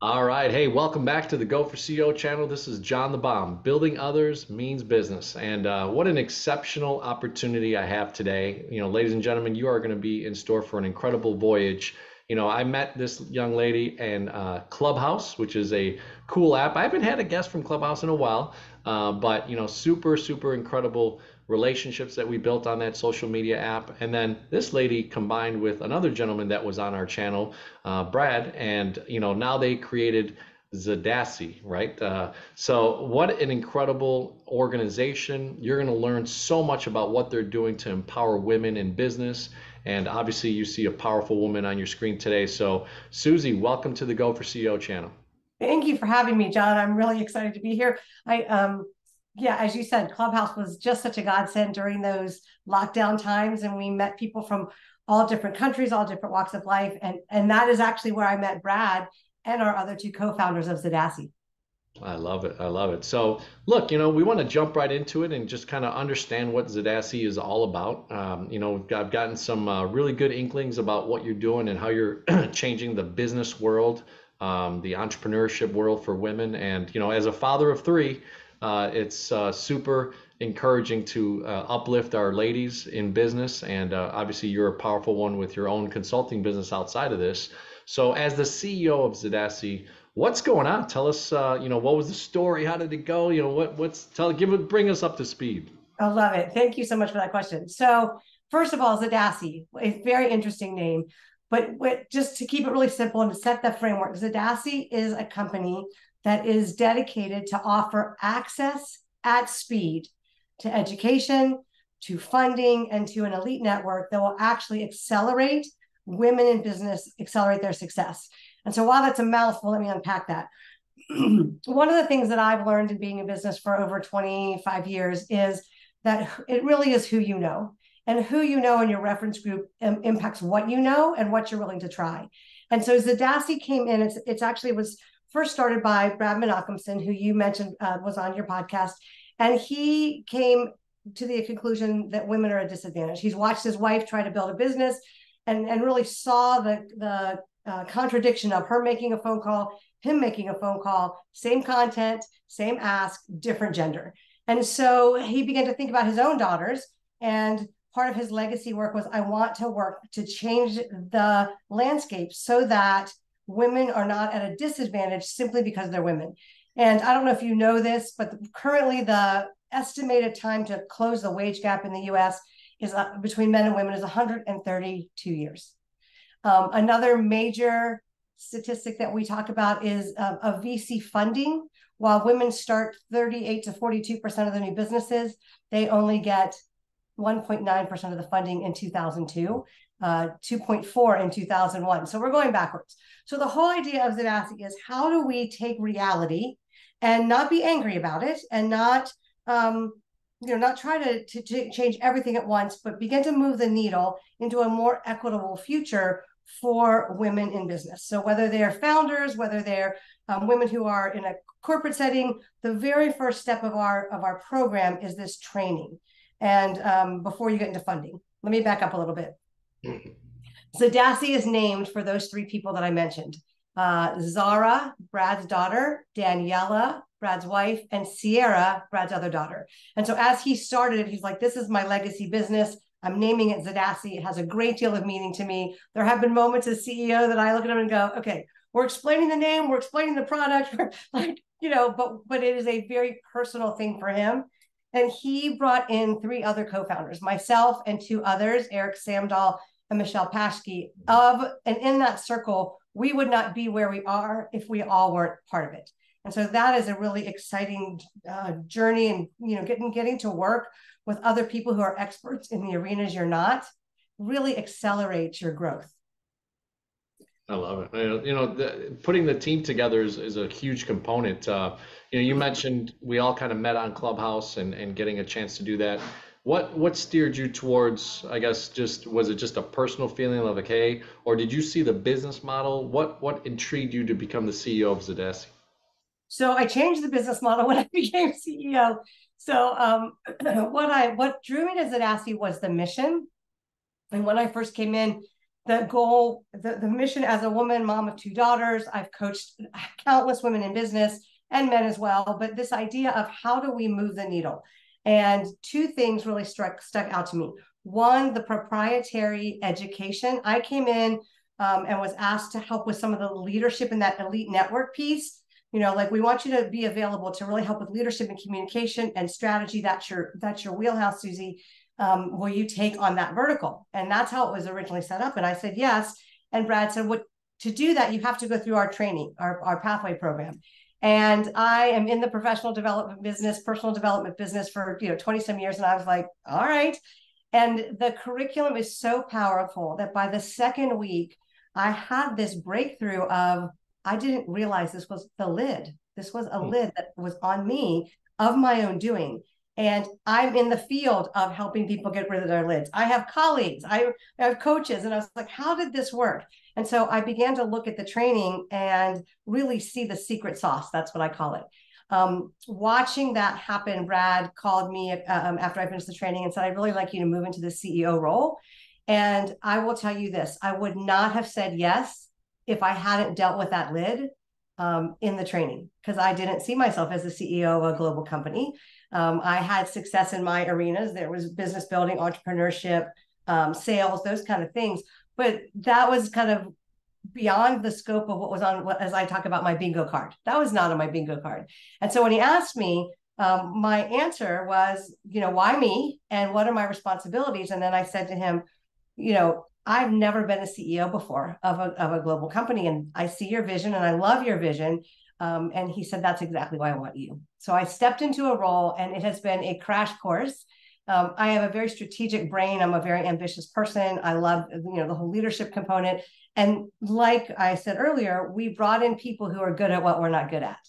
All right. Hey, welcome back to the Go for CEO channel. This is John the Bomb. Building others means business. And what an exceptional opportunity I have today. Ladies and gentlemen, you are going to be in store for an incredible voyage. I met this young lady in Clubhouse, which is a cool app. I haven't had a guest from Clubhouse in a while, but super, super incredible relationships that we built on that social media app. And then this lady combined with another gentleman that was on our channel, Brad, and now they created ZADASI, right? So what an incredible organization. You're going to learn so much about what they're doing to empower women in business. And obviously you see a powerful woman on your screen today. So Susie, welcome to the Go for CEO channel. Thank you for having me, John. I'm really excited to be here. Yeah, as you said, Clubhouse was just such a godsend during those lockdown times, and we met people from all different countries, all different walks of life, and that is actually where I met Brad and our other two co-founders of ZADASI. I love it. I love it. So, look, we want to jump right into it and just kind of understand what ZADASI is all about. I've gotten some really good inklings about what you're doing and how you're changing the business world, the entrepreneurship world for women. And, as a father of three, it's super encouraging to uplift our ladies in business. And obviously, you're a powerful one with your own consulting business outside of this. So, as the CEO of ZADASI, what's going on? Tell us, what was the story? How did it go? Bring us up to speed. I love it. Thank you so much for that question. So, first of all, ZADASI, a very interesting name. But just to keep it really simple and to set the framework, ZADASI is a company that is dedicated to offer access at speed to education, to funding, and to an elite network that will actually accelerate women in business, accelerate their success. And so while that's a mouthful, let me unpack that. One of the things that I've learned in being in business for over 25 years is that it really is who you know. And who you know in your reference group impacts what you know and what you're willing to try. And so ZADASI came in, it's actually was first started by Brad Menachemson, who you mentioned was on your podcast. And he came to the conclusion that women are at a disadvantage. He's watched his wife try to build a business and really saw the contradiction of her making a phone call, him making a phone call, same content, same ask, different gender. And so he began to think about his own daughters, and part of his legacy work was, I want to work to change the landscape so that women are not at a disadvantage simply because they're women. And I don't know if you know this, but currently the estimated time to close the wage gap in the US is between men and women is 132 years. Another major statistic that we talk about is of VC funding. While women start 38 to 42% of the new businesses, they only get 1.9% of the funding in 2002, 2.4 in 2001. So we're going backwards. So the whole idea of ZADASI is, how do we take reality and not be angry about it, and not not try to change everything at once, but begin to move the needle into a more equitable future for women in business. So whether they're founders, whether they're women who are in a corporate setting, the very first step of our program is this training. And before you get into funding, let me back up a little bit. ZADASI is named for those three people that I mentioned. Zara, Brad's daughter, Daniela, Brad's wife, and Sierra, Brad's other daughter. And so as he started it, he's like, this is my legacy business. I'm naming it ZADASI. It has a great deal of meaning to me. There have been moments as CEO that I look at him and go, okay, we're explaining the name, we're explaining the product, but it is a very personal thing for him. And he brought in three other co-founders, myself and two others, Eric Samdahl and Michelle Paschke. And in that circle, we would not be where we are if we all weren't part of it. And so that is a really exciting journey, and getting to work with other people who are experts in the arenas you're not really accelerates your growth. I love it. Putting the team together is a huge component. You mentioned we all kind of met on Clubhouse and getting a chance to do that. What steered you towards, I guess, was it just a personal feeling of like, hey, or did you see the business model? What intrigued you to become the CEO of ZADASI? So I changed the business model when I became CEO. So what drew me to ZADASI was the mission. And when I first came in, the goal, the mission as a woman, mom of two daughters, I've coached countless women in business and men as well. But this idea of how do we move the needle? And two things really stuck out to me. One, the proprietary education. I came in and was asked to help with some of the leadership in that elite network piece. Like, we want you to be available to really help with leadership and communication and strategy. That's your wheelhouse, Susie. Will you take on that vertical? And that's how it was originally set up. And I said, yes. And Brad said, what, to do that, you have to go through our training, our pathway program. And I am in the professional development business, personal development business for 20 some years. And I was like, all right. And the curriculum is so powerful that by the second week, I had this breakthrough of, I didn't realize this was the lid. This was a lid that was on me of my own doing. And I'm in the field of helping people get rid of their lids. I have colleagues, I have coaches, and I was like, how did this work? And so I began to look at the training and really see the secret sauce. That's what I call it. Watching that happen, Brad called me after I finished the training and said, I'd really like you to move into the CEO role. And I will tell you this, I would not have said yes if I hadn't dealt with that lid in the training, because I didn't see myself as the CEO of a global company. I had success in my arenas. There was business building, entrepreneurship, sales, those kind of things. But that was kind of beyond the scope of what was on, as I talk about my bingo card. That was not on my bingo card. And so when he asked me, my answer was, why me? And what are my responsibilities? And then I said to him, I've never been a CEO before of a global company. And I see your vision and I love your vision. And he said, that's exactly why I want you. So I stepped into a role, and it has been a crash course. I have a very strategic brain. I'm a very ambitious person. I love, the whole leadership component. And like I said earlier, we brought in people who are good at what we're not good at.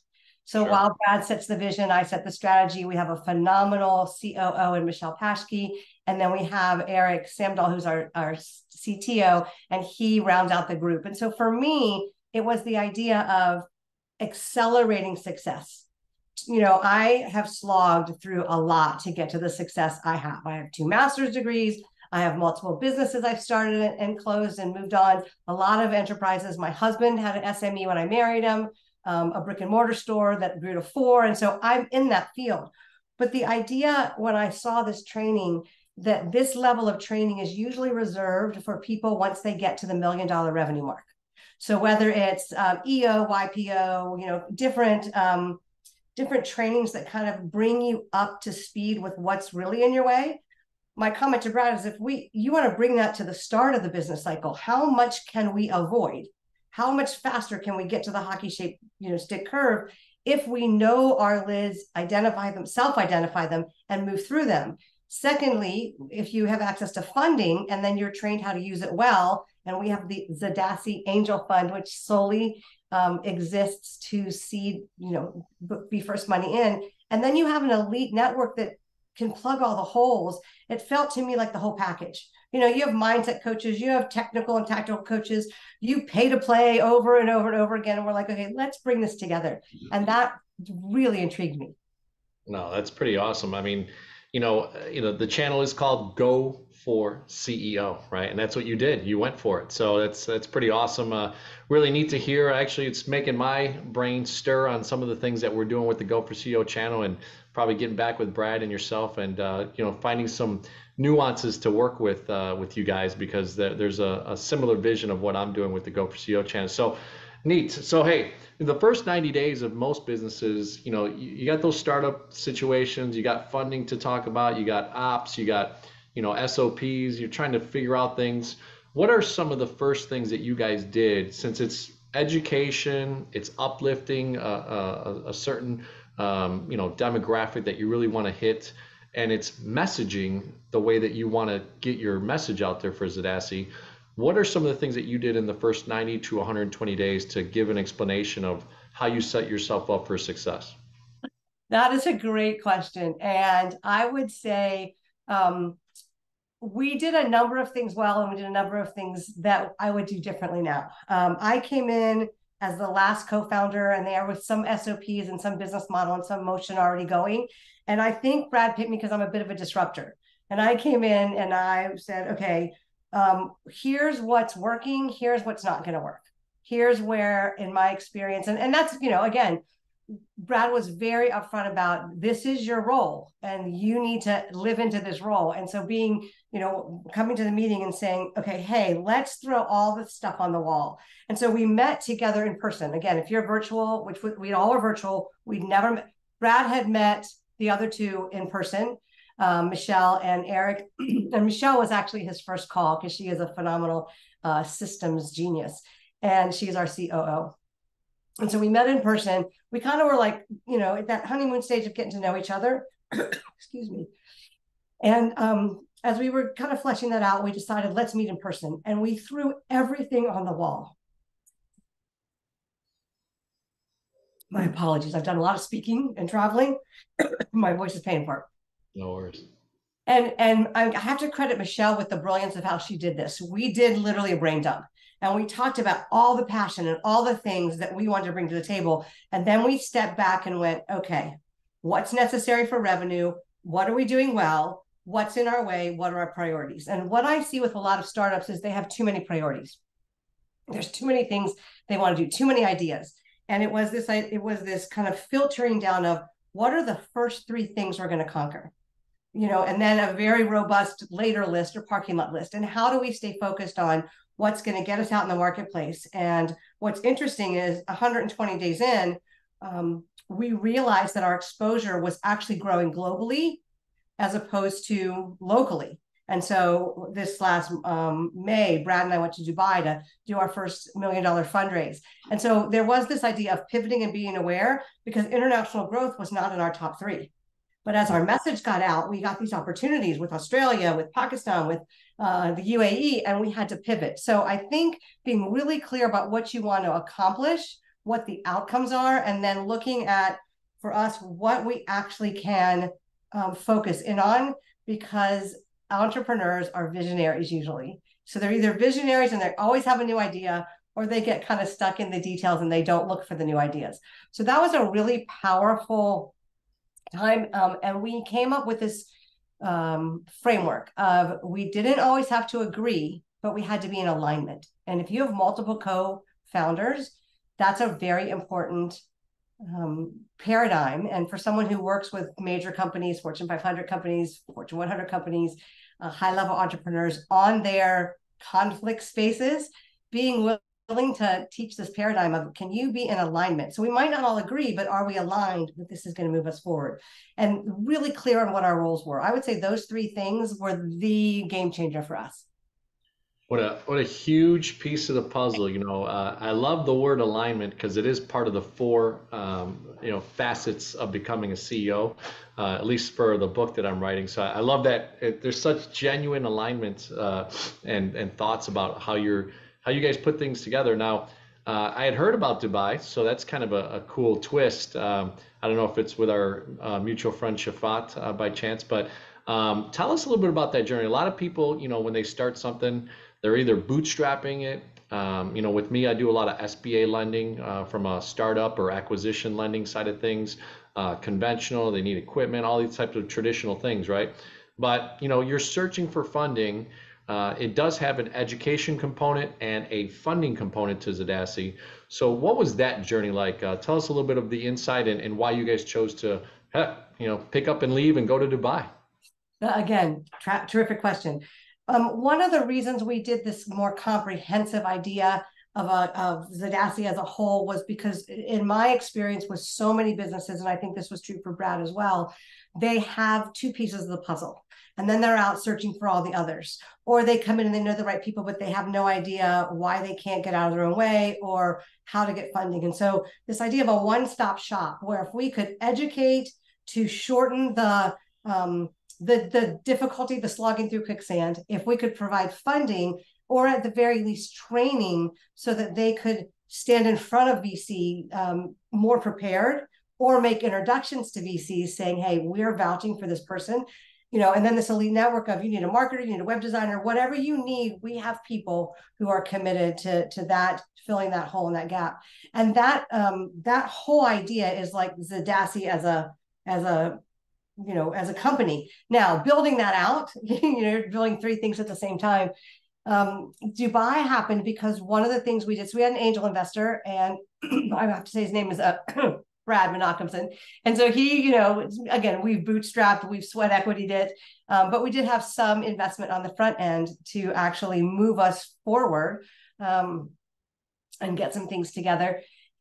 So while Brad sets the vision, I set the strategy. We have a phenomenal COO in Michelle Paschke. And then we have Eric Samdal, who's our CTO, and he rounds out the group. And so for me, it was the idea of accelerating success. I have slogged through a lot to get to the success I have. I have 2 master's degrees. I have multiple businesses I've started and closed and moved on. A lot of enterprises. My husband had an SME when I married him, a brick and mortar store that grew to 4. And so I'm in that field. But the idea when I saw this training, that this level of training is usually reserved for people once they get to the $1 million revenue mark. So whether it's EO, YPO, different trainings that kind of bring you up to speed with what's really in your way. My comment to Brad is, if you want to bring that to the start of the business cycle, how much can we avoid? How much faster can we get to the hockey shape, stick curve, if we know our lids, identify them, self-identify them, and move through them? Secondly, if you have access to funding and then you're trained how to use it well, and we have the ZADASI Angel Fund, which solely exists to seed, be first money in. And then you have an elite network that can plug all the holes. It felt to me like the whole package. You have mindset coaches, you have technical and tactical coaches, you pay to play over and over and over again. And we're like, okay, let's bring this together. And that really intrigued me. No, that's pretty awesome. I mean, the channel is called Go for CEO, right? And that's what you did. You went for it. So that's pretty awesome. Really neat to hear. Actually, it's making my brain stir on some of the things that we're doing with the Go for CEO channel, and probably getting back with Brad and yourself, and finding some nuances to work with you guys, because there's a similar vision of what I'm doing with the Go for CEO channel. So neat. So hey, in the first 90 days of most businesses, you got those startup situations, you got funding to talk about, you got ops, you got SOPs, you're trying to figure out things. What are some of the first things that you guys did, since it's education, it's uplifting a certain demographic that you really want to hit, and it's messaging the way that you want to get your message out there for ZADASI? What are some of the things that you did in the first 90 to 120 days to give an explanation of how you set yourself up for success? That is a great question. And I would say we did a number of things well, and we did a number of things that I would do differently now. I came in as the last co-founder, and there was some SOPs and some business model and some motion already going. And I think Brad picked me because I'm a bit of a disruptor. And I came in and I said, okay, Here's what's working, here's what's not going to work. Here's where, in my experience, and that's, again, Brad was very upfront about, this is your role and you need to live into this role. And so being, coming to the meeting and saying, okay, hey, let's throw all this stuff on the wall. And so we met together in person. Again, if you're virtual, which we all are virtual, we'd never met. Brad had met the other two in person, Michelle and Eric. And Michelle was actually his first call because she is a phenomenal systems genius. And she's our COO. And so we met in person. We kind of were like, at that honeymoon stage of getting to know each other. Excuse me. And as we were kind of fleshing that out, we decided, let's meet in person. And we threw everything on the wall. My apologies. I've done a lot of speaking and traveling. My voice is paying for it. No worries. And I have to credit Michelle with the brilliance of how she did this. We did literally a brain dump. And we talked about all the passion and all the things that we wanted to bring to the table. And then we stepped back and went, okay, what's necessary for revenue? What are we doing well? What's in our way? What are our priorities? And what I see with a lot of startups is they have too many priorities. There's too many things they want to do, too many ideas. And it was this kind of filtering down of, what are the first three things we're going to conquer? And then a very robust later list or parking lot list. And how do we stay focused on what's going to get us out in the marketplace? And what's interesting is 120 days in, we realized that our exposure was actually growing globally as opposed to locally. And so this last May, Brad and I went to Dubai to do our first $1 million fundraise. And so there was this idea of pivoting and being aware, because international growth was not in our top three. But as our message got out, we got these opportunities with Australia, with Pakistan, with the UAE, and we had to pivot. So I think being really clear about what you want to accomplish, what the outcomes are, and then looking at, for us, what we actually can focus in on, because entrepreneurs are visionaries usually. So they're either visionaries and they always have a new idea, or they get kind of stuck in the details and they don't look for the new ideas. So that was a really powerful time. And we came up with this framework of, we didn't always have to agree, but we had to be in alignment. And if you have multiple co-founders, that's a very important paradigm. And for someone who works with major companies, Fortune 500 companies, Fortune 100 companies, high-level entrepreneurs on their conflict spaces, being willing to teach this paradigm of, can you be in alignment? So we might not all agree, but are we aligned that this is going to move us forward? And really clear on what our roles were. I would say those three things were the game changer for us. What a huge piece of the puzzle. I love the word alignment because it is part of the four facets of becoming a CEO, at least for the book that I'm writing. So I love that there's such genuine alignment and thoughts about how you guys put things together. Now, I had heard about Dubai, so that's kind of a cool twist. I don't know if it's with our mutual friend Shafat by chance, but tell us a little bit about that journey. A lot of people, when they start something, they're either bootstrapping it. With me, I do a lot of SBA lending from a startup or acquisition lending side of things, conventional, they need equipment, all these types of traditional things, right? But, you're searching for funding. It does have an education component and a funding component to ZADASI. So what was that journey like? Tell us a little bit of the insight and why you guys chose to, pick up and leave and go to Dubai. Again, terrific question. One of the reasons we did this more comprehensive idea of ZADASI as a whole was because, in my experience with so many businesses, and I think this was true for Brad as well, they have two pieces of the puzzle. And then they're out searching for all the others. Or they come in and they know the right people, but they have no idea why they can't get out of their own way or how to get funding. And so this idea of a one-stop shop, where if we could educate to shorten the difficulty, the slogging through quicksand, if we could provide funding, or at the very least training, so that they could stand in front of VC more prepared, or make introductions to VCs saying, hey, we're vouching for this person. And then this elite network of, you need a marketer, you need a web designer, whatever you need, we have people who are committed to that, filling that hole in that gap. And that whole idea is like ZADASI as a company. Now, building that out, you're building three things at the same time. Dubai happened because one of the things we did, so we had an angel investor, and I have to say his name is Brad Menachemson. And so he, again, we've bootstrapped, we've sweat equity'd it, but we did have some investment on the front end to actually move us forward and get some things together.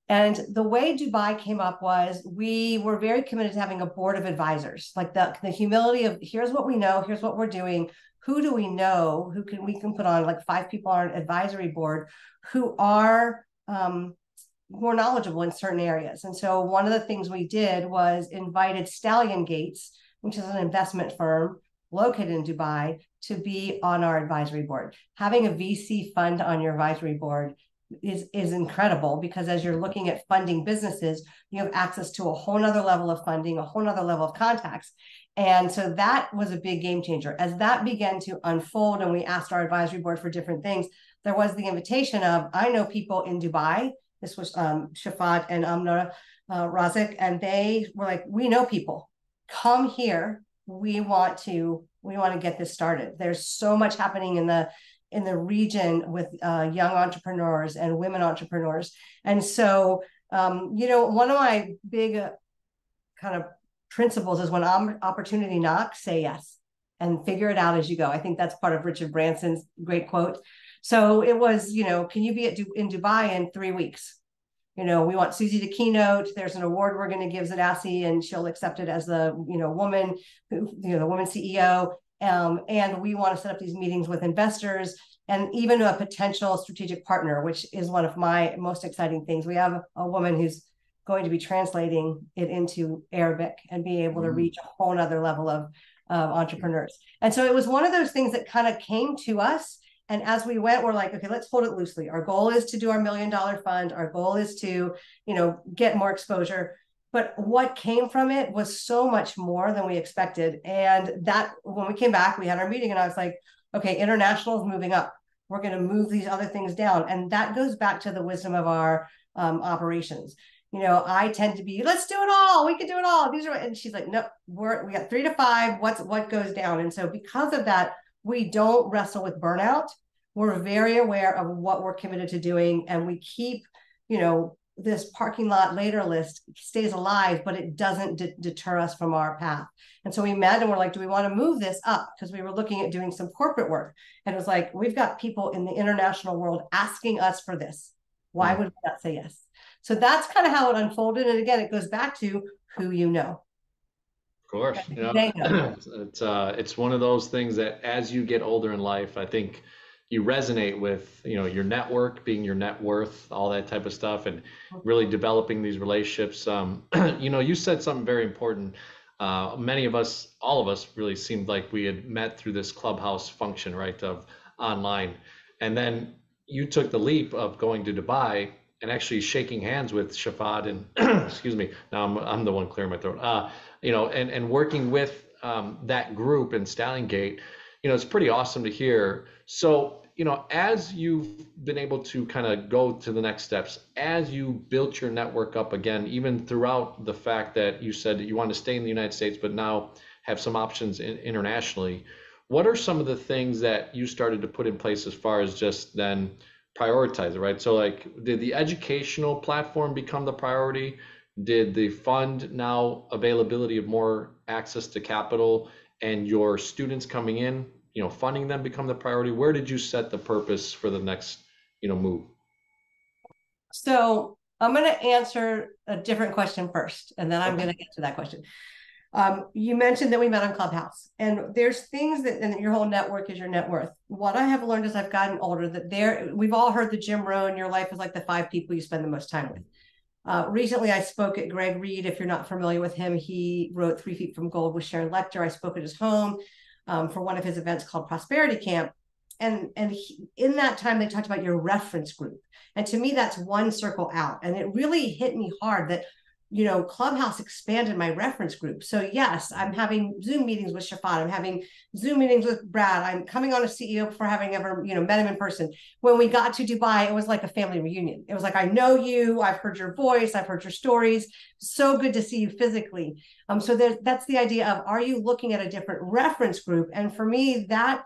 And the way Dubai came up was we were very committed to having a board of advisors, like the humility of here's what we know, here's what we're doing. Who do we know we can put on, like 5 people on an advisory board who are more knowledgeable in certain areas. And so one of the things we did was invited Stallion Gates, which is an investment firm located in Dubai, to be on our advisory board. Having a VC fund on your advisory board is incredible, because as you're looking at funding businesses, you have access to a whole nother level of funding, a whole nother level of contacts. And so that was a big game changer. As that began to unfold and we asked our advisory board for different things, there was the invitation of, I know people in Dubai. This was Shafat and Amna Razik, and they were like, we know people. Come here. We want to get this started. There's so much happening in the region with young entrepreneurs and women entrepreneurs. And so, one of my big kind of principles is when opportunity knocks, say yes and figure it out as you go. I think that's part of Richard Branson's great quote. So it was, can you be in Dubai in 3 weeks? We want Susie to keynote. There's an award we're going to give ZADASI, and she'll accept it as the, woman, the woman CEO. And we want to set up these meetings with investors and even a potential strategic partner, which is one of my most exciting things. We have a woman who's going to be translating it into Arabic and be able to reach a whole other level of entrepreneurs. And so it was one of those things that kind of came to us. And as we went, we're like, okay, let's hold it loosely. Our goal is to do our $1 million fund. Our goal is to, get more exposure. But what came from it was so much more than we expected. And that when we came back, we had our meeting and I was like, okay, international is moving up. We're going to move these other things down. And that goes back to the wisdom of our operations. I tend to be, let's do it all. We can do it all. And she's like, no, we got 3 to 5. What goes down? And so because of that, we don't wrestle with burnout. We're very aware of what we're committed to doing. And we keep, this parking lot later list stays alive, but it doesn't deter us from our path. And so we met and we're like, do we want to move this up? Because we were looking at doing some corporate work. And it was like, we've got people in the international world asking us for this. Why would we not say yes? So that's kind of how it unfolded. And again, it goes back to who you know. Of course, it's one of those things that as you get older in life, I think you resonate with, your network being your net worth, all that type of stuff, and really developing these relationships. You said something very important. Many of us, all of us, really seemed like we had met through this clubhouse function, right, of online, and then you took the leap of going to Dubai and actually shaking hands with Shafat and excuse me, now I'm the one clearing my throat. And working with that group in Stallion Gate, it's pretty awesome to hear. So, as you've been able to kind of go to the next steps, as you built your network up again, even throughout the fact that you said that you want to stay in the United States, but now have some options internationally, what are some of the things that you started to put in place as far as just then prioritize it, right? So like, did the educational platform become the priority? Did the fund now availability of more access to capital and your students coming in, funding them become the priority? Where did you set the purpose for the next, move? So I'm going to answer a different question first, and then I'm going to get to that question. You mentioned that we met on Clubhouse, and there's things and your whole network is your net worth. What I have learned as I've gotten older, that we've all heard the Jim Rohn, your life is like the 5 people you spend the most time with. Recently, I spoke at Greg Reed. If you're not familiar with him, he wrote 3 Feet from Gold with Sharon Lecter. I spoke at his home for one of his events called Prosperity Camp. And in that time, they talked about your reference group. And to me, that's one circle out. And it really hit me hard that, Clubhouse expanded my reference group. So yes, I'm having Zoom meetings with Shafat. I'm having Zoom meetings with Brad. I'm coming on as CEO before having ever, met him in person. When we got to Dubai, it was like a family reunion. It was like, I know you, I've heard your voice, I've heard your stories. So good to see you physically. So that's the idea of, are you looking at a different reference group? And for me, that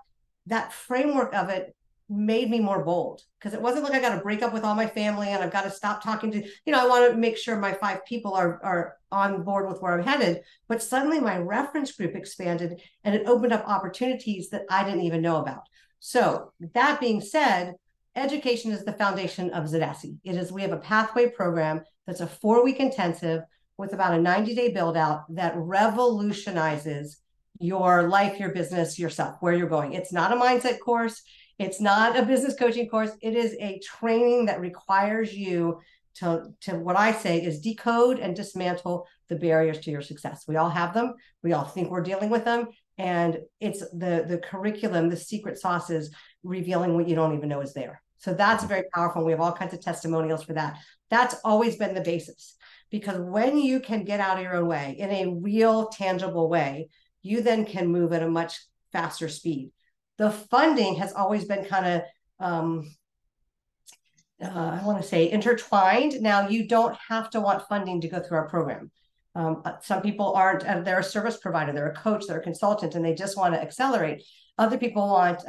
framework of it made me more bold, because it wasn't like I got to break up with all my family and I've got to stop talking to, I want to make sure my 5 people are on board with where I'm headed. But suddenly my reference group expanded and it opened up opportunities that I didn't even know about. So that being said, education is the foundation of ZADASI. We have a pathway program that's a 4-week intensive with about a 90-day build out that revolutionizes your life, your business, yourself, where you're going. It's not a mindset course. It's not a business coaching course. It is a training that requires you to what I say is decode and dismantle the barriers to your success. We all have them. We all think we're dealing with them. And it's the curriculum, the secret sauce is revealing what you don't even know is there. So that's very powerful. We have all kinds of testimonials for that. That's always been the basis, because when you can get out of your own way in a real, tangible way, you then can move at a much faster speed. The funding has always been kind of, I want to say, intertwined. Now, you don't have to want funding to go through our program. Some people aren't, they're a service provider, they're a coach, they're a consultant, and they just want to accelerate. Other people want,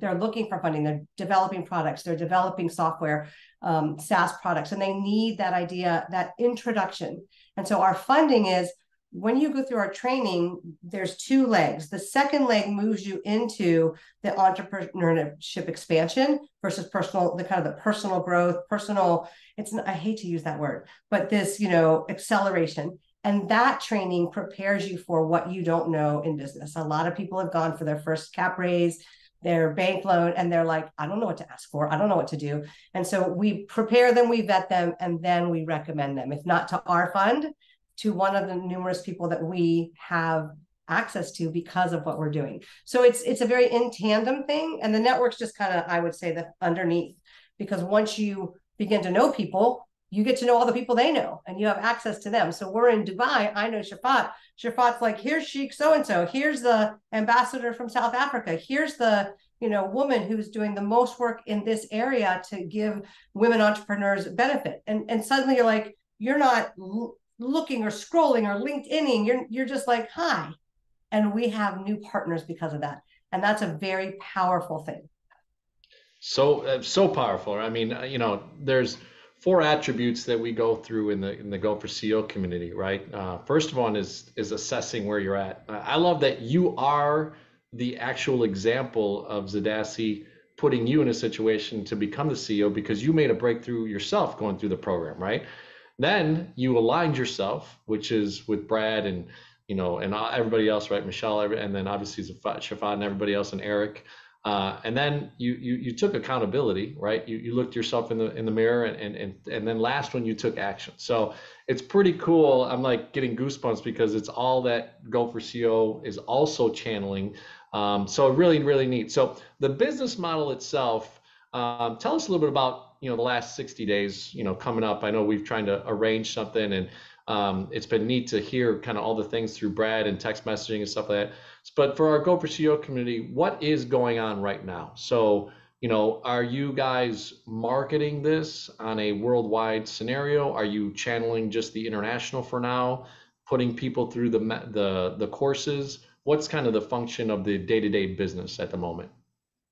they're looking for funding, they're developing products, they're developing software, SaaS products, and they need that idea, that introduction. And so our funding is, when you go through our training, there's 2 legs. The second leg moves you into the entrepreneurship expansion versus personal, the kind of the personal growth, I hate to use that word, but this, acceleration. And that training prepares you for what you don't know in business. A lot of people have gone for their first cap raise, their bank loan, and they're like, I don't know what to ask for. I don't know what to do. And so we prepare them, we vet them, and then we recommend them, if not to our fund, to one of the numerous people that we have access to because of what we're doing. So it's a very in tandem thing. And the network's just kind of, I would say, the underneath, because once you begin to know people, you get to know all the people they know and you have access to them. So we're in Dubai. I know Shafat. Shafat's like, here's Sheikh so-and-so. Here's the ambassador from South Africa. Here's the woman who's doing the most work in this area to give women entrepreneurs benefit. And suddenly you're like, you're not looking or scrolling or LinkedIning. You're just like, hi. And we have new partners because of that. And that's a very powerful thing. So powerful. I mean, there's 4 attributes that we go through in the Go for CEO community, right? First one is assessing where you're at. I love that you are the actual example of ZADASI putting you in a situation to become the CEO because you made a breakthrough yourself going through the program, right? Then you aligned yourself, which is with Brad and and everybody else, right? Michelle, and then obviously Shafat and everybody else, and Eric. And then you took accountability, right? You looked yourself in the mirror, and then last one, you took action. So it's pretty cool. I'm like getting goosebumps because it's all that Go for CEO is also channeling. So really, really neat. So the business model itself, tell us a little bit about the last 60 days coming up. I know we've trying to arrange something, and it's been neat to hear kind of all the things through Brad and text messaging and stuff like that. But for our Go for CEO community, what is going on right now? So are you guys marketing this on a worldwide scenario? Are you channeling just the international for now, putting people through the courses? What's kind of the function of the day-to-day business at the moment?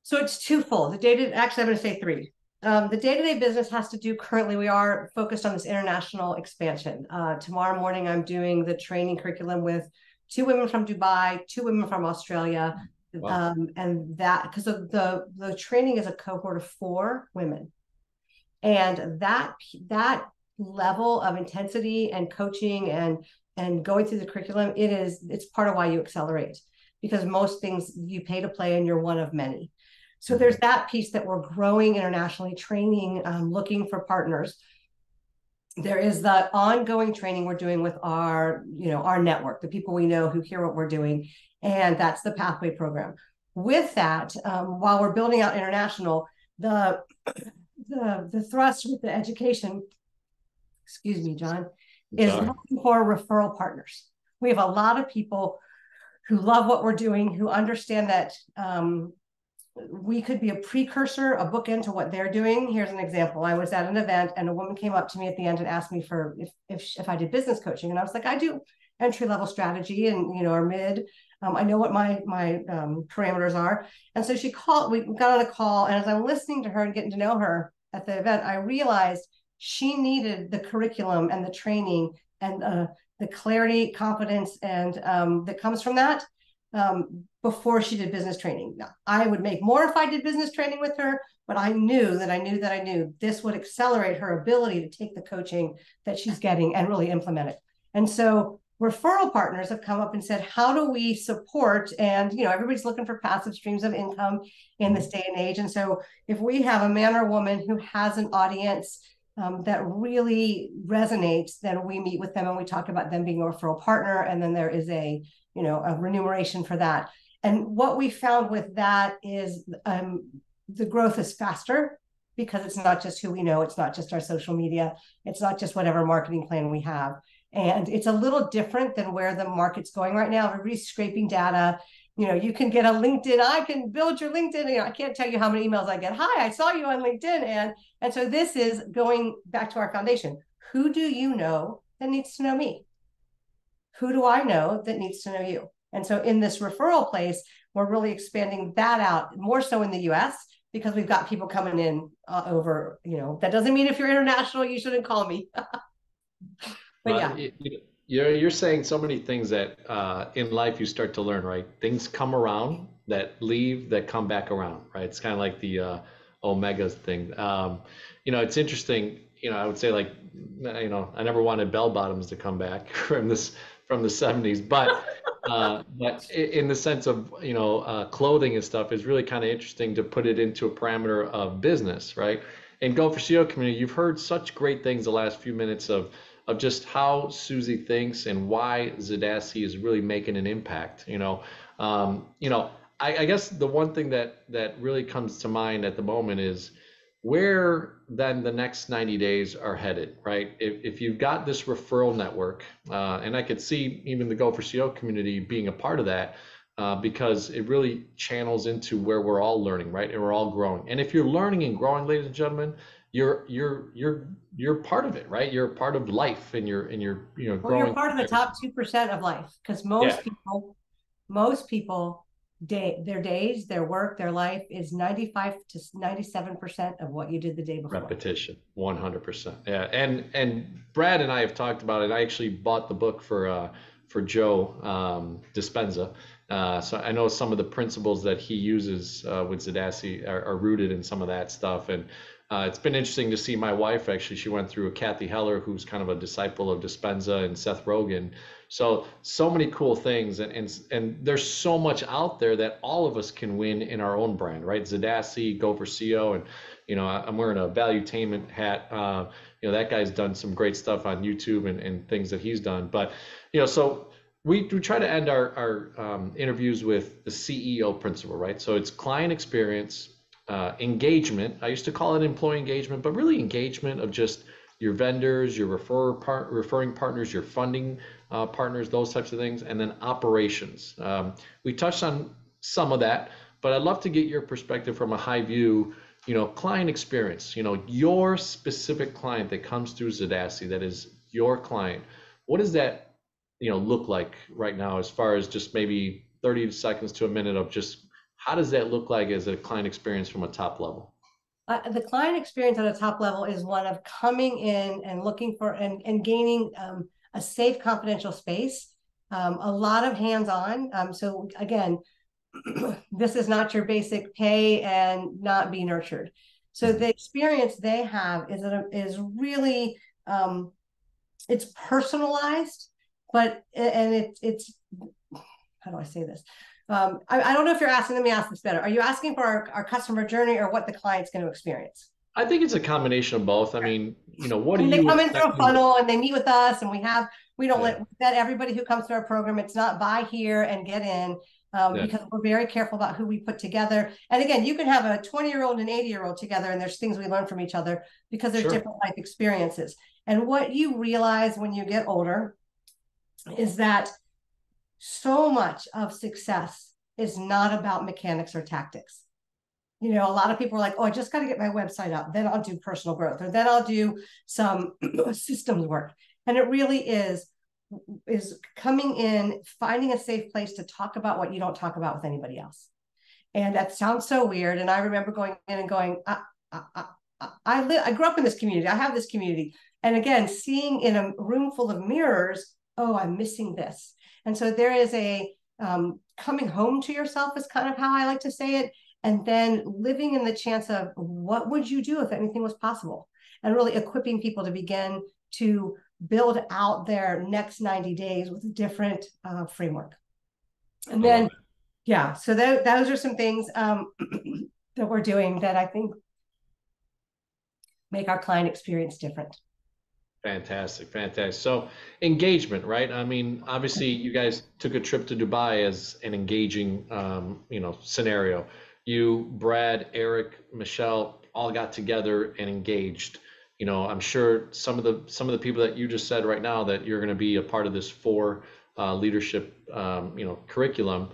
So it's twofold. Actually, I'm going to say 3. The day-to-day business has to do, currently we are focused on this international expansion. Tomorrow morning, I'm doing the training curriculum with 2 women from Dubai, 2 women from Australia. Wow. And that, because of the training is a cohort of 4 women. And that level of intensity and coaching and going through the curriculum, it's part of why you accelerate, because most things you pay to play and you're one of many. So there's that piece that we're growing internationally, training, looking for partners. There is the ongoing training we're doing with our network, the people we know who hear what we're doing, and that's the Pathway program. With that, while we're building out international, the thrust with the education, excuse me, John, is looking for referral partners. We have a lot of people who love what we're doing, who understand that we could be a precursor, a bookend to what they're doing. Here's an example. I was at an event and a woman came up to me at the end and asked me for if I did business coaching. And I was like, I do entry-level strategy and or mid. I know what my parameters are. And so she called, we got on a call, and as I'm listening to her and getting to know her at the event, I realized she needed the curriculum and the training and the clarity, confidence, and that comes from that before she did business training. Now, I would make more if I did business training with her, but I knew this would accelerate her ability to take the coaching that she's getting and really implement it. And so referral partners have come up and said, how do we support? And, everybody's looking for passive streams of income in this day and age. And so if we have a man or woman who has an audience that really resonates, then we meet with them and we talk about them being a referral partner. And then there is a remuneration for that. And what we found with that is the growth is faster because it's not just who we know. It's not just our social media. It's not just whatever marketing plan we have. And it's a little different than where the market's going right now. Everybody's scraping data. You can get a LinkedIn. I can build your LinkedIn. I can't tell you how many emails I get. Hi, I saw you on LinkedIn. And so this is going back to our foundation. Who do you know that needs to know me? Who do I know that needs to know you? And so in this referral place, we're really expanding that out more so in the US because we've got people coming in over, that doesn't mean if you're international, you shouldn't call me. But yeah. You're saying so many things that in life you start to learn, right? Things come around that leave that come back around, right? It's kind of like the Omegas thing. It's interesting. I would say like, I never wanted bell bottoms to come back from the 70s, but in the sense of clothing and stuff is really kind of interesting to put it into a parameter of business, right? And Go for CEO community, you've heard such great things the last few minutes of just how Susie thinks and why ZADASI is really making an impact. I guess the one thing that really comes to mind at the moment is where then the next 90 days are headed, right? If you've got this referral network, and I could see even the Go for CEO community being a part of that, because it really channels into where we're all learning, right? And we're all growing. And if you're learning and growing, ladies and gentlemen, you're part of it, right? You're part of life, and you're growing. Well, you're part of the top 2% of life, because most people, their work, their life is 95 to 97% of what you did the day before. Repetition, 100%. Yeah, and Brad and I have talked about it. I actually bought the book for Joe Dispenza. So I know some of the principles that he uses with ZADASI are rooted in some of that stuff. And it's been interesting to see my wife, actually, she went through a Kathy Heller, who's kind of a disciple of Dispenza, and Seth Rogen. So many cool things. And there's so much out there that all of us can win in our own brand, right? ZADASI, Go for CEO. And, I'm wearing a Valuetainment hat. That guy's done some great stuff on YouTube and things that he's done. But, so we try to end our interviews with the CEO principle, right? So it's client experience, engagement. I used to call it employee engagement, but really engagement of just your vendors, your referring partners, your funding partners, those types of things, and then operations. We touched on some of that, but I'd love to get your perspective from a high view, client experience, your specific client that comes through ZADASI, that is your client. What does that look like right now, as far as just maybe 30 seconds to a minute of just how does that look like as a client experience from a top level? The client experience at a top level is one of coming in and looking for and gaining a safe, confidential space, a lot of hands-on. So again, this is not your basic pay and not be nurtured. So the experience they have is really it's personalized, but it's how do I say this? I don't know if you're asking, let me ask this better. Are you asking for our customer journey or what the client's going to experience? I think it's a combination of both. I mean, what do you they come in through a funnel and they meet with us, and we don't let everybody who comes through our program, it's not buy here and get in, because we're very careful about who we put together. And again, you can have a 20-year-old and an 80-year-old together, and there's things we learn from each other because there's different life experiences. And what you realize when you get older is that so much of success is not about mechanics or tactics. A lot of people are like, oh, I just got to get my website up, then I'll do personal growth, or then I'll do some systems work. And it really is, is coming in, finding a safe place to talk about what you don't talk about with anybody else. And that sounds so weird. And I remember going in and going, I grew up in this community. I have this community. And again, seeing in a room full of mirrors, oh, I'm missing this. And so there is a coming home to yourself is kind of how I like to say it. And then living in the chance of what would you do if anything was possible? And really equipping people to begin to build out their next 90 days with a different framework. And then, yeah, so those are some things that we're doing that I think make our client experience different. Fantastic, fantastic. So engagement, right? I mean, obviously, you guys took a trip to Dubai as an engaging, scenario. You, Brad, Eric, Michelle, all got together and engaged. I'm sure some of the people that you just said right now that you're going to be a part of this four leadership, curriculum,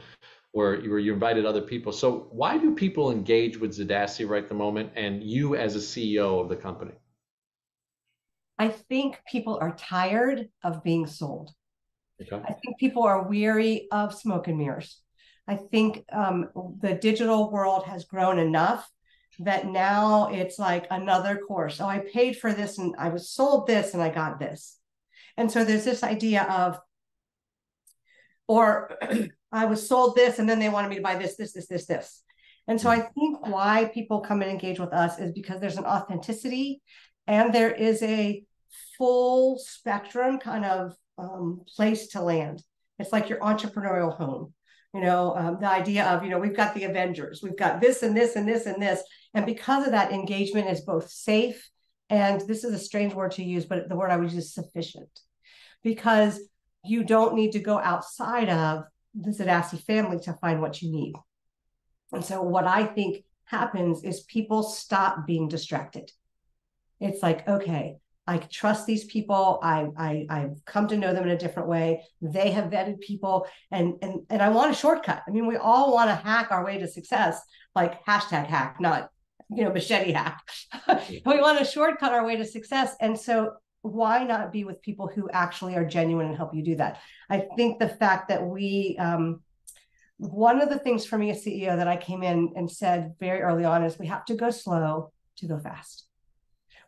where you invited other people. So why do people engage with ZADASI right at the moment, and you as a CEO of the company? I think people are tired of being sold. Okay. I think people are weary of smoke and mirrors. I think the digital world has grown enough that now it's like another course. Oh, I paid for this and I was sold this and I got this. And so there's this idea of, or I was sold this and then they wanted me to buy this. And so I think why people come and engage with us is because there's an authenticity and there is a full spectrum kind of place to land. It's like your entrepreneurial home. The idea of, we've got the Avengers, we've got this and this and this and this. And because of that, engagement is both safe, and this is a strange word to use, but the word I would use is sufficient, because you don't need to go outside of the ZADASI family to find what you need. And so what I think happens is people stop being distracted. It's like, okay, I trust these people. I've come to know them in a different way. They have vetted people, and I want a shortcut. I mean, we all want to hack our way to success, like #hack, not machete hack. We want to shortcut our way to success, and so why not be with people who actually are genuine and help you do that? I think the fact that we one of the things for me as CEO that I came in and said very early on is we have to go slow to go fast.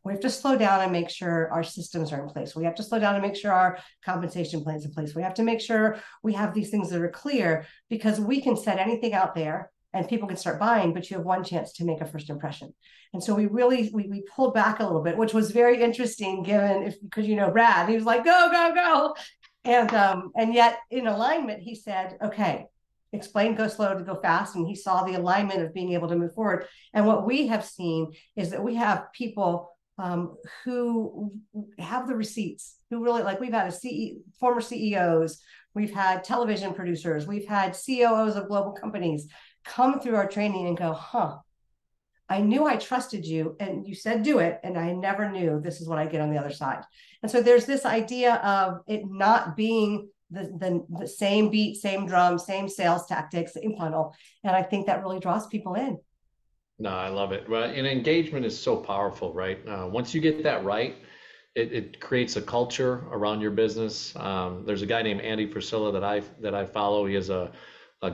We have to slow down and make sure our systems are in place. We have to slow down and make sure our compensation plans in place. We have to make sure we have these things that are clear, because we can set anything out there and people can start buying, but you have one chance to make a first impression. And so we pulled back a little bit, which was very interesting because Brad, he was like, go, go, go. And yet in alignment, he said, okay, explain go slow to go fast. And he saw the alignment of being able to move forward. And what we have seen is that we have people who have the receipts, who really, like, we've had former CEOs, we've had television producers, we've had COOs of global companies come through our training and go, I knew I trusted you and you said do it, and I never knew this is what I get on the other side. And so there's this idea of it not being the same beat, same drum, same sales tactics, same funnel. And I think that really draws people in. No, I love it. Well, and engagement is so powerful, right? Once you get that right, it creates a culture around your business. There's a guy named Andy Frisella that I follow. He has a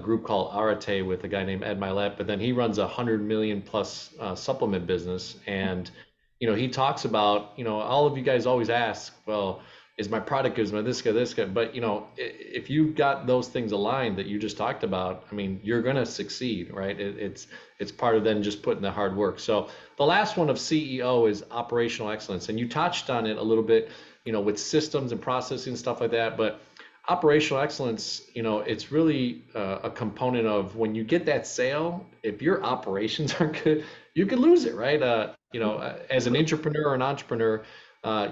group called Arate with a guy named Ed Milet, but then he runs 100 million plus supplement business. And, he talks about, all of you guys always ask, well, is my product good? Is my this guy? But, if you've got those things aligned that you just talked about, I mean, you're going to succeed, right? It's part of then just putting the hard work. So the last one of CEO is operational excellence. And you touched on it a little bit, with systems and processing and stuff like that. But operational excellence, it's really a component of when you get that sale. If your operations aren't good, you could lose it, right? As an entrepreneur or an entrepreneur,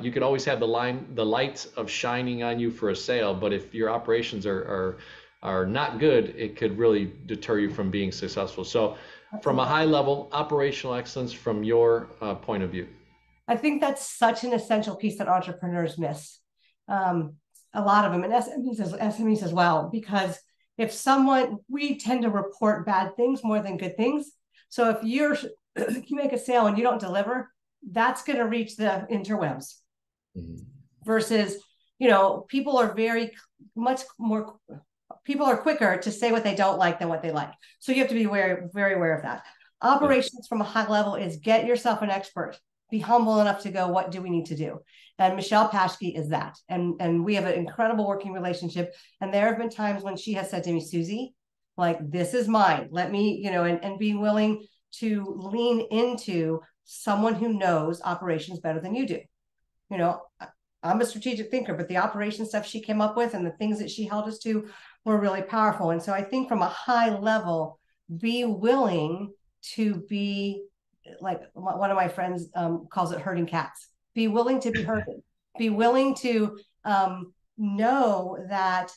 you could always have the light of shining on you for a sale, but if your operations are not good, it could really deter you from being successful. So, from a high level, operational excellence from your point of view. I think that's such an essential piece that entrepreneurs miss. A lot of them, and SMEs as well, because we tend to report bad things more than good things. So if you make a sale and you don't deliver, that's going to reach the interwebs. Mm-hmm. Versus, people are much more, people are quicker to say what they don't like than what they like. So you have to be very, very aware of that. Operations from a high level is get yourself an expert. Be humble enough to go, what do we need to do? And Michelle Paschke is that. And we have an incredible working relationship. And there have been times when she has said to me, Susie, like, this is mine. Let me, and be willing to lean into someone who knows operations better than you do. I'm a strategic thinker, but the operation stuff she came up with and the things that she held us to were really powerful. And so I think from a high level, be willing to be, like one of my friends calls it herding cats. Be willing to be herded. Be willing to know that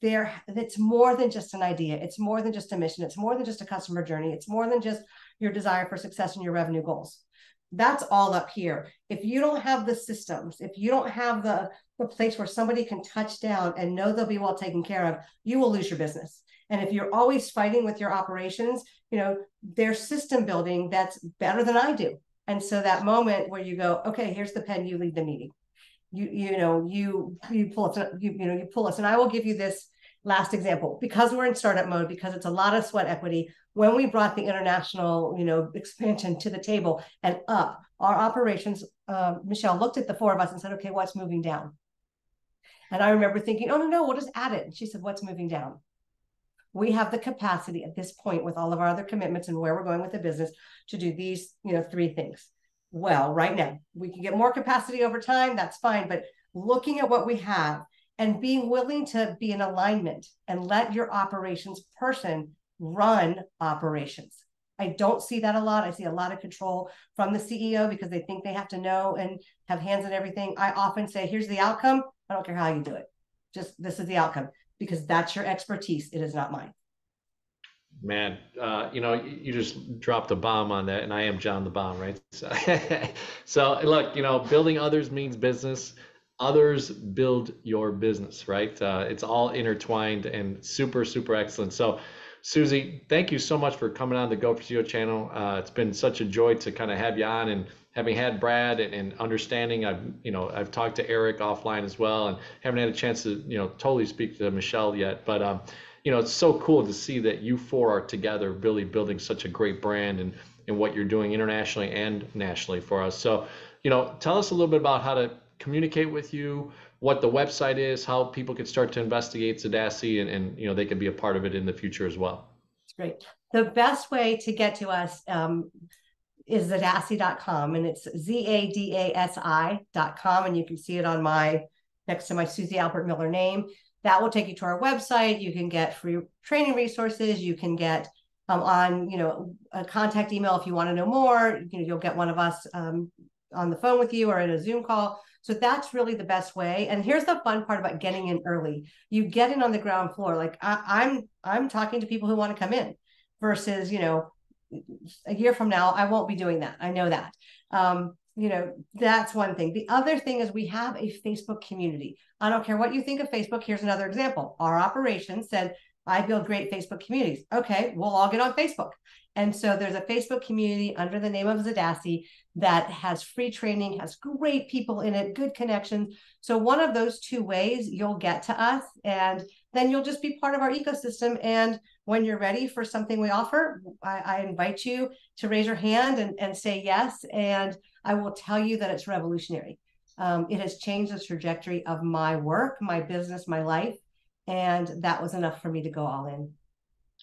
it's more than just an idea. It's more than just a mission. It's more than just a customer journey. It's more than just your desire for success and your revenue goals. That's all up here. If you don't have the systems, if you don't have the place where somebody can touch down and know they'll be well taken care of, you will lose your business. And if you're always fighting with your operations, there's system building that's better than I do. And so that moment where you go, okay, here's the pen, you lead the meeting. You pull us, you pull us. And I will give you this last example, because we're in startup mode, because it's a lot of sweat equity. When we brought the international, expansion to the table and up, our operations, Michelle looked at the four of us and said, okay, what's moving down? And I remember thinking, oh, no, we'll just add it. And she said, what's moving down? We have the capacity at this point with all of our other commitments and where we're going with the business to do these, three things. Well, right now, we can get more capacity over time. That's fine. But looking at what we have and being willing to be in alignment and let your operations person run operations. I don't see that a lot. I see a lot of control from the CEO because they think they have to know and have hands in everything. I often say, here's the outcome. I don't care how you do it. Just this is the outcome, because that's your expertise. It is not mine. Man, you just dropped a bomb on that, and I am John the Bomb, right? So look, building others means business. Others build your business, right? It's all intertwined and super, super excellent. So, Susie, thank you so much for coming on the Go for CEO channel. It's been such a joy to kind of have you on, and having had Brad and understanding. I've talked to Eric offline as well, and haven't had a chance to totally speak to Michelle yet, but it's so cool to see that you four are together, really building such a great brand and what you're doing internationally and nationally for us. So, tell us a little bit about how to communicate with you, what the website is, how people can start to investigate ZADASI, and they can be a part of it in the future as well. Great. The best way to get to us is zadasi.com, and it's ZADASI.com, and you can see it on next to my Susie Albert Miller name. That will take you to our website. You can get free training resources. You can get on a contact email if you want to know more. You'll get one of us on the phone with you or in a Zoom call. So that's really the best way. And here's the fun part about getting in early. You get in on the ground floor. Like I'm talking to people who want to come in versus, a year from now, I won't be doing that. I know that. That's one thing. The other thing is we have a Facebook community. I don't care what you think of Facebook. Here's another example. Our operations said, I build great Facebook communities. Okay, we'll all get on Facebook. And so there's a Facebook community under the name of ZADASI that has free training, has great people in it, good connections. So one of those two ways you'll get to us, and then you'll just be part of our ecosystem. And when you're ready for something we offer, I invite you to raise your hand and say yes. And I will tell you that it's revolutionary. It has changed the trajectory of my work, my business, my life. And that was enough for me to go all in.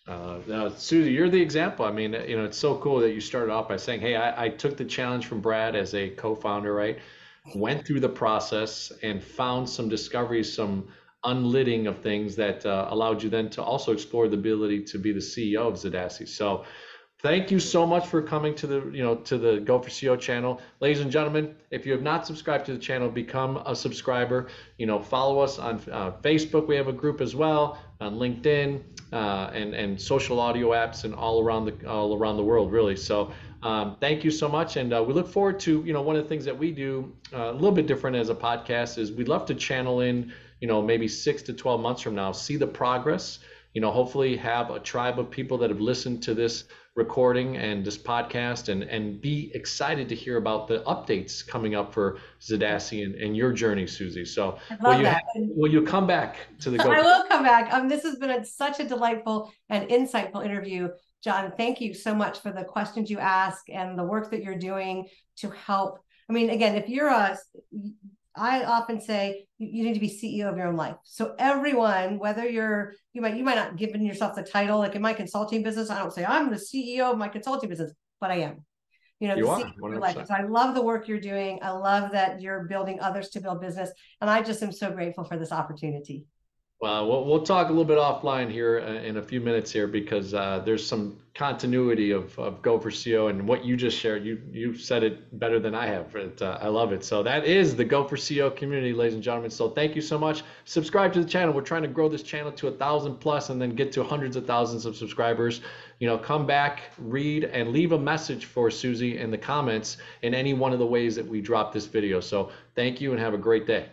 Now, Susie, you're the example. I mean, it's so cool that you started off by saying, hey, I took the challenge from Brad as a co-founder, right? Went through the process and found some discoveries, some unlidding of things that allowed you then to also explore the ability to be the CEO of ZADASI. So thank you so much for coming to the Go for CEO channel. Ladies and gentlemen, if you have not subscribed to the channel, become a subscriber. Follow us on Facebook. We have a group as well, on LinkedIn, and social audio apps, and all around the world, really. So thank you so much, and we look forward to one of the things that we do a little bit different as a podcast is we'd love to channel in maybe 6 to 12 months from now, see the progress. Hopefully have a tribe of people that have listened to this recording and this podcast, and be excited to hear about the updates coming up for ZADASI and your journey, Susie. So I love that. will you come back to the Go? I will come back. This has been such a delightful and insightful interview. John, thank you so much for the questions you ask and the work that you're doing to help. I mean, again, if you're I often say you need to be CEO of your own life. So everyone, whether you might not give yourself the title, like in my consulting business, I don't say I'm the CEO of my consulting business, but I am. You know, You the are, CEO of your 100%. life. So I love the work you're doing. I love that you're building others to build business. And I just am so grateful for this opportunity. Well, we'll talk a little bit offline here in a few minutes here, because there's some continuity of Go for CO, and what you just shared. You said it better than I have. I love it. So that is the Go for CO community, ladies and gentlemen. So thank you so much. Subscribe to the channel. We're trying to grow this channel to 1,000 plus, and then get to hundreds of thousands of subscribers. You know, come back, read, and leave a message for Susie in the comments in any one of the ways that we drop this video. So thank you and have a great day.